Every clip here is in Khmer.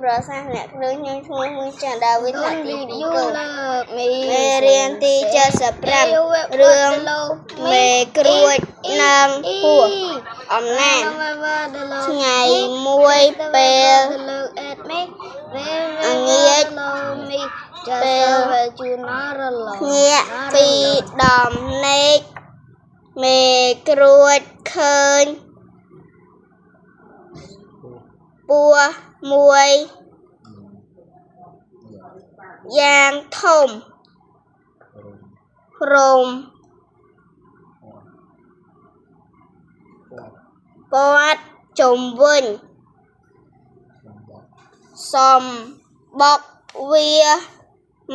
ប្រសាសន៍អ្នកគ្រូខ្ញុំឈ្មោះមួយចាដាវីតណាទី2កូនមេរៀនទី75រឿងមេក្រួចនិងពស់អំណាចថ្ងៃមួយពេលអងាចពេលញាក់ពីដំណេកមេក្រួចឃើញពស់មួយយ៉ាងធំរំព័ទ្ធជុំវិញសំបុកវា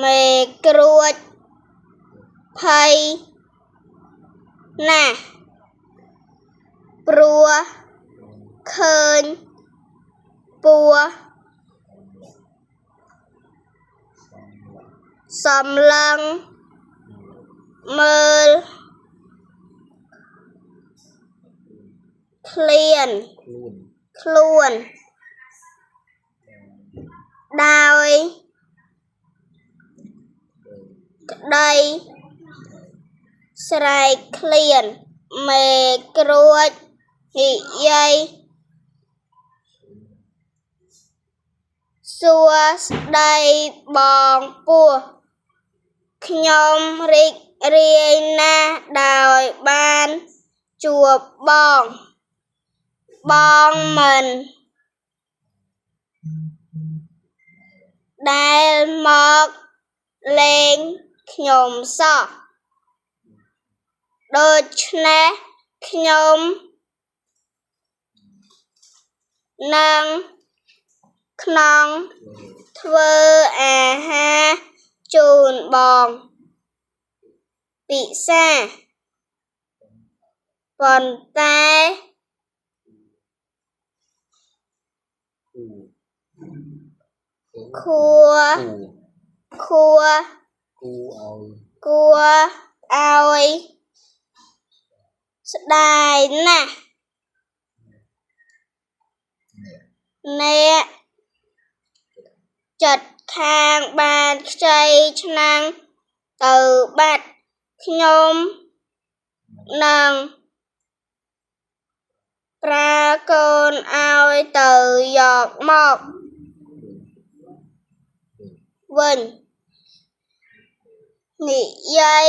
មេក្រួចភ័យណាស់ព្រោះឃើញពស់សម្លឹងមើលខ្លួនដោយក្តីស្រែកឃ្លានមេក្រួចនិយាយសួស្តីបងពស់ខ្ញុំរីករាយណាស់ដោយបានជួបបងមិនដែលមកលេងខ្ញុំសោះដូច្នេះខ្ញុំនឹងក្នុងធ្វើអាហារជូនបងពិសាប៉ុន្តែគួរឲ្យស្ដាយណាស់អ្នកចិត្តខាងបានខ្ចីឆ្នាំងទៅបាត់ខ្ញុំនឹងប្រើកូនឲ្យទៅយកមកវិញនិយាយ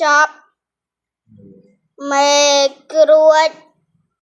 ចប់មេក្រួច